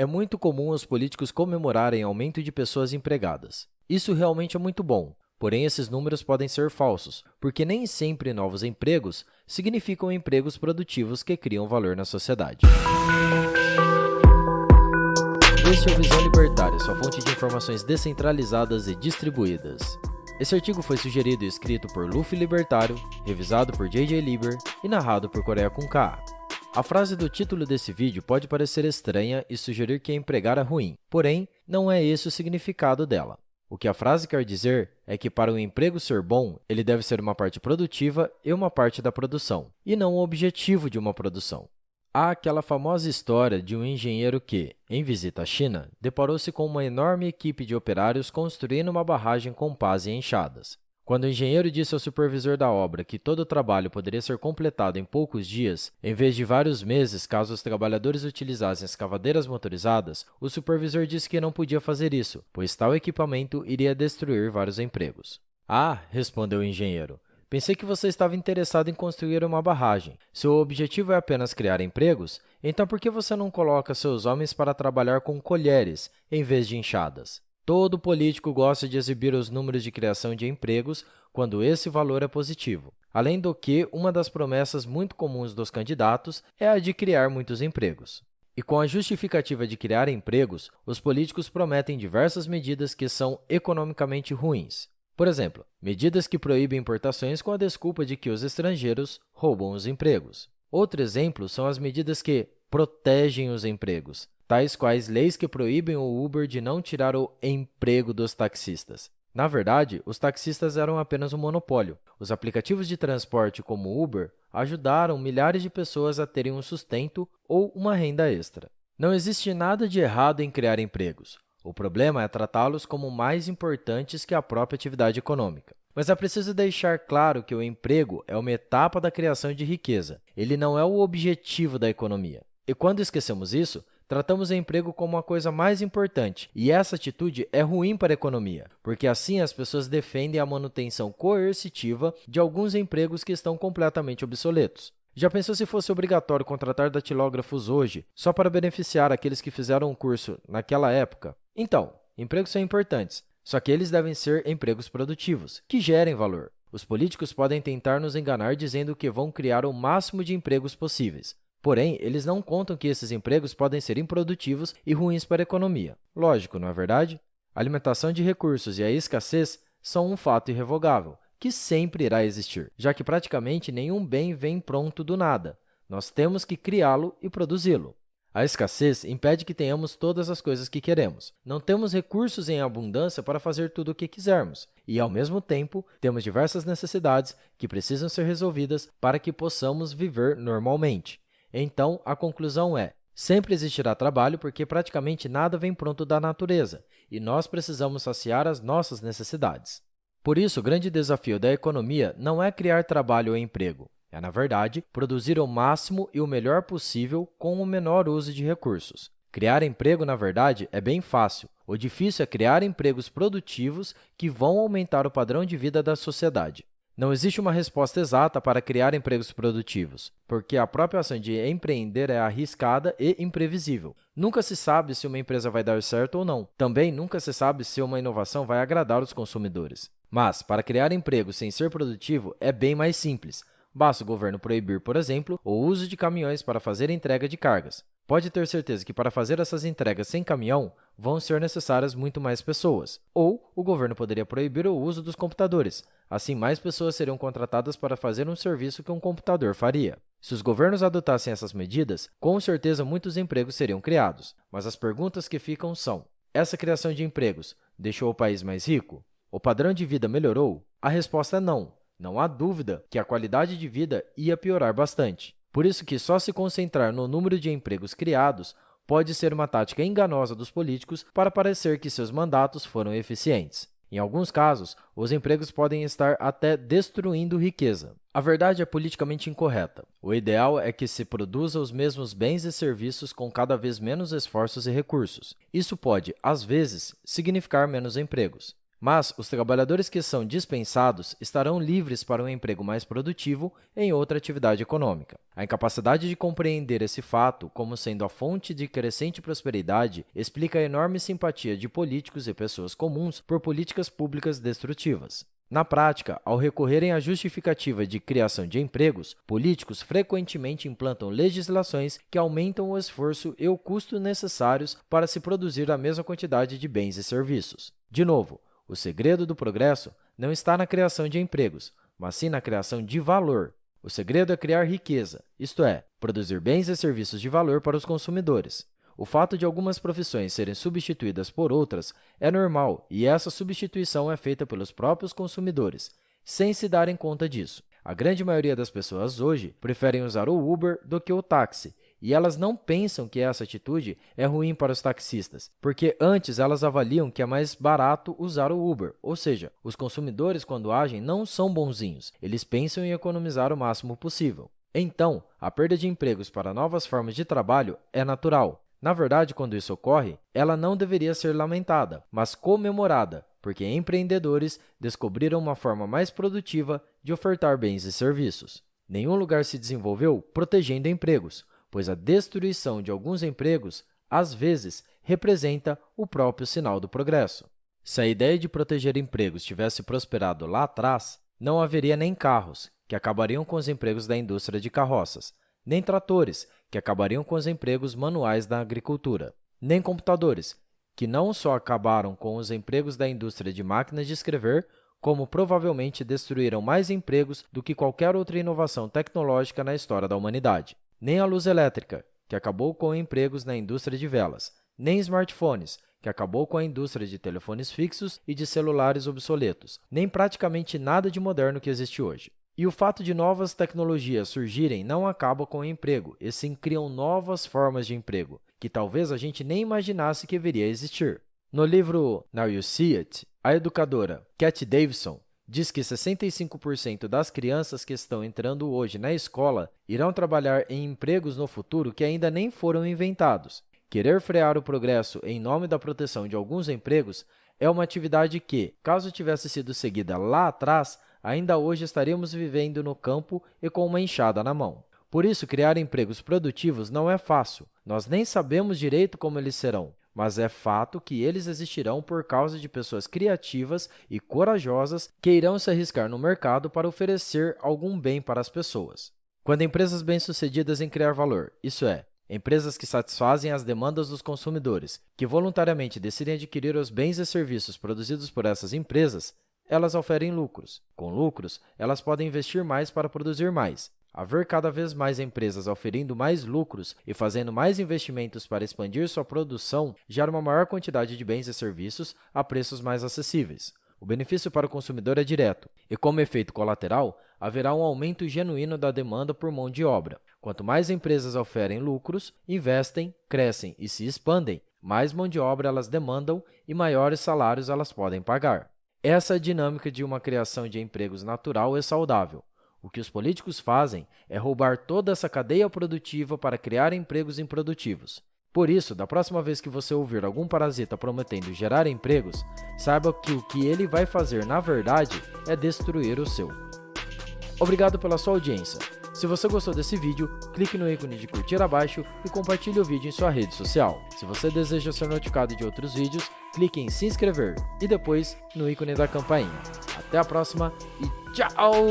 É muito comum os políticos comemorarem aumento de pessoas empregadas. Isso realmente é muito bom, porém esses números podem ser falsos, porque nem sempre novos empregos significam empregos produtivos que criam valor na sociedade. Este é o Visão Libertária, sua fonte de informações descentralizadas e distribuídas. Esse artigo foi sugerido e escrito por Luffy Libertário, revisado por J.J. Lieber e narrado por Coreia com K. A frase do título desse vídeo pode parecer estranha e sugerir que empregar é ruim, porém, não é esse o significado dela. O que a frase quer dizer é que para o emprego ser bom, ele deve ser uma parte produtiva e uma parte da produção, e não o objetivo de uma produção. Há aquela famosa história de um engenheiro que, em visita à China, deparou-se com uma enorme equipe de operários construindo uma barragem com pás e enxadas. Quando o engenheiro disse ao supervisor da obra que todo o trabalho poderia ser completado em poucos dias, em vez de vários meses caso os trabalhadores utilizassem escavadeiras motorizadas, o supervisor disse que não podia fazer isso, pois tal equipamento iria destruir vários empregos. Ah, respondeu o engenheiro. Pensei que você estava interessado em construir uma barragem. Se o objetivo é apenas criar empregos, então por que você não coloca seus homens para trabalhar com colheres, em vez de enxadas? Todo político gosta de exibir os números de criação de empregos quando esse valor é positivo. Além do que, uma das promessas muito comuns dos candidatos é a de criar muitos empregos. E com a justificativa de criar empregos, os políticos prometem diversas medidas que são economicamente ruins. Por exemplo, medidas que proíbem importações com a desculpa de que os estrangeiros roubam os empregos. Outro exemplo são as medidas que protegem os empregos, tais quais leis que proíbem o Uber de não tirar o emprego dos taxistas. Na verdade, os taxistas eram apenas um monopólio. Os aplicativos de transporte como o Uber ajudaram milhares de pessoas a terem um sustento ou uma renda extra. Não existe nada de errado em criar empregos. O problema é tratá-los como mais importantes que a própria atividade econômica. Mas é preciso deixar claro que o emprego é uma etapa da criação de riqueza. Ele não é o objetivo da economia. E quando esquecemos isso, tratamos o emprego como a coisa mais importante. E essa atitude é ruim para a economia, porque assim as pessoas defendem a manutenção coercitiva de alguns empregos que estão completamente obsoletos. Já pensou se fosse obrigatório contratar datilógrafos hoje, só para beneficiar aqueles que fizeram o curso naquela época? Então, empregos são importantes, só que eles devem ser empregos produtivos, que gerem valor. Os políticos podem tentar nos enganar dizendo que vão criar o máximo de empregos possíveis. Porém, eles não contam que esses empregos podem ser improdutivos e ruins para a economia. Lógico, não é verdade? A alimentação de recursos e a escassez são um fato irrevogável, que sempre irá existir, já que praticamente nenhum bem vem pronto do nada. Nós temos que criá-lo e produzi-lo. A escassez impede que tenhamos todas as coisas que queremos. Não temos recursos em abundância para fazer tudo o que quisermos. E, ao mesmo tempo, temos diversas necessidades que precisam ser resolvidas para que possamos viver normalmente. Então, a conclusão é: sempre existirá trabalho porque praticamente nada vem pronto da natureza e nós precisamos saciar as nossas necessidades. Por isso, o grande desafio da economia não é criar trabalho ou emprego. É, na verdade, produzir o máximo e o melhor possível com o menor uso de recursos. Criar emprego, na verdade, é bem fácil. O difícil é criar empregos produtivos que vão aumentar o padrão de vida da sociedade. Não existe uma resposta exata para criar empregos produtivos, porque a própria ação de empreender é arriscada e imprevisível. Nunca se sabe se uma empresa vai dar certo ou não. Também nunca se sabe se uma inovação vai agradar os consumidores. Mas, para criar emprego sem ser produtivo, é bem mais simples. Basta o governo proibir, por exemplo, o uso de caminhões para fazer entrega de cargas. Pode ter certeza que para fazer essas entregas sem caminhão, vão ser necessárias muito mais pessoas. Ou o governo poderia proibir o uso dos computadores. Assim, mais pessoas seriam contratadas para fazer um serviço que um computador faria. Se os governos adotassem essas medidas, com certeza muitos empregos seriam criados. Mas as perguntas que ficam são: essa criação de empregos deixou o país mais rico? O padrão de vida melhorou? A resposta é não. Não há dúvida que a qualidade de vida ia piorar bastante. Por isso que só se concentrar no número de empregos criados pode ser uma tática enganosa dos políticos para parecer que seus mandatos foram eficientes. Em alguns casos, os empregos podem estar até destruindo riqueza. A verdade é politicamente incorreta. O ideal é que se produza os mesmos bens e serviços com cada vez menos esforços e recursos. Isso pode, às vezes, significar menos empregos. Mas os trabalhadores que são dispensados estarão livres para um emprego mais produtivo em outra atividade econômica. A incapacidade de compreender esse fato como sendo a fonte de crescente prosperidade explica a enorme simpatia de políticos e pessoas comuns por políticas públicas destrutivas. Na prática, ao recorrerem à justificativa de criação de empregos, políticos frequentemente implantam legislações que aumentam o esforço e o custo necessários para se produzir a mesma quantidade de bens e serviços. De novo, o segredo do progresso não está na criação de empregos, mas sim na criação de valor. O segredo é criar riqueza, isto é, produzir bens e serviços de valor para os consumidores. O fato de algumas profissões serem substituídas por outras é normal e essa substituição é feita pelos próprios consumidores, sem se darem conta disso. A grande maioria das pessoas hoje preferem usar o Uber do que o táxi, e elas não pensam que essa atitude é ruim para os taxistas, porque antes elas avaliam que é mais barato usar o Uber, ou seja, os consumidores quando agem não são bonzinhos, eles pensam em economizar o máximo possível. Então, a perda de empregos para novas formas de trabalho é natural. Na verdade, quando isso ocorre, ela não deveria ser lamentada, mas comemorada, porque empreendedores descobriram uma forma mais produtiva de ofertar bens e serviços. Nenhum lugar se desenvolveu protegendo empregos, pois a destruição de alguns empregos, às vezes, representa o próprio sinal do progresso. Se a ideia de proteger empregos tivesse prosperado lá atrás, não haveria nem carros, que acabariam com os empregos da indústria de carroças, nem tratores, que acabariam com os empregos manuais da agricultura, nem computadores, que não só acabaram com os empregos da indústria de máquinas de escrever, como provavelmente destruíram mais empregos do que qualquer outra inovação tecnológica na história da humanidade. Nem a luz elétrica, que acabou com empregos na indústria de velas, nem smartphones, que acabou com a indústria de telefones fixos e de celulares obsoletos, nem praticamente nada de moderno que existe hoje. E o fato de novas tecnologias surgirem não acaba com o emprego, e sim criam novas formas de emprego, que talvez a gente nem imaginasse que deveria existir. No livro Now You See It, a educadora Cat Davidson diz que 65% das crianças que estão entrando hoje na escola irão trabalhar em empregos no futuro que ainda nem foram inventados. Querer frear o progresso em nome da proteção de alguns empregos é uma atividade que, caso tivesse sido seguida lá atrás, ainda hoje estaríamos vivendo no campo e com uma enxada na mão. Por isso, criar empregos produtivos não é fácil. Nós nem sabemos direito como eles serão, mas é fato que eles existirão por causa de pessoas criativas e corajosas que irão se arriscar no mercado para oferecer algum bem para as pessoas. Quando empresas bem-sucedidas em criar valor, isso é, empresas que satisfazem as demandas dos consumidores, que voluntariamente decidem adquirir os bens e serviços produzidos por essas empresas, elas oferem lucros. Com lucros, elas podem investir mais para produzir mais. Haver cada vez mais empresas oferindo mais lucros e fazendo mais investimentos para expandir sua produção gera uma maior quantidade de bens e serviços a preços mais acessíveis. O benefício para o consumidor é direto, e como efeito colateral, haverá um aumento genuíno da demanda por mão de obra. Quanto mais empresas oferem lucros, investem, crescem e se expandem, mais mão de obra elas demandam e maiores salários elas podem pagar. Essa dinâmica de uma criação de empregos natural é saudável. O que os políticos fazem é roubar toda essa cadeia produtiva para criar empregos improdutivos. Por isso, da próxima vez que você ouvir algum parasita prometendo gerar empregos, saiba que o que ele vai fazer, na verdade, é destruir o seu. Obrigado pela sua audiência. Se você gostou desse vídeo, clique no ícone de curtir abaixo e compartilhe o vídeo em sua rede social. Se você deseja ser notificado de outros vídeos, clique em se inscrever e depois no ícone da campainha. Até a próxima e tchau!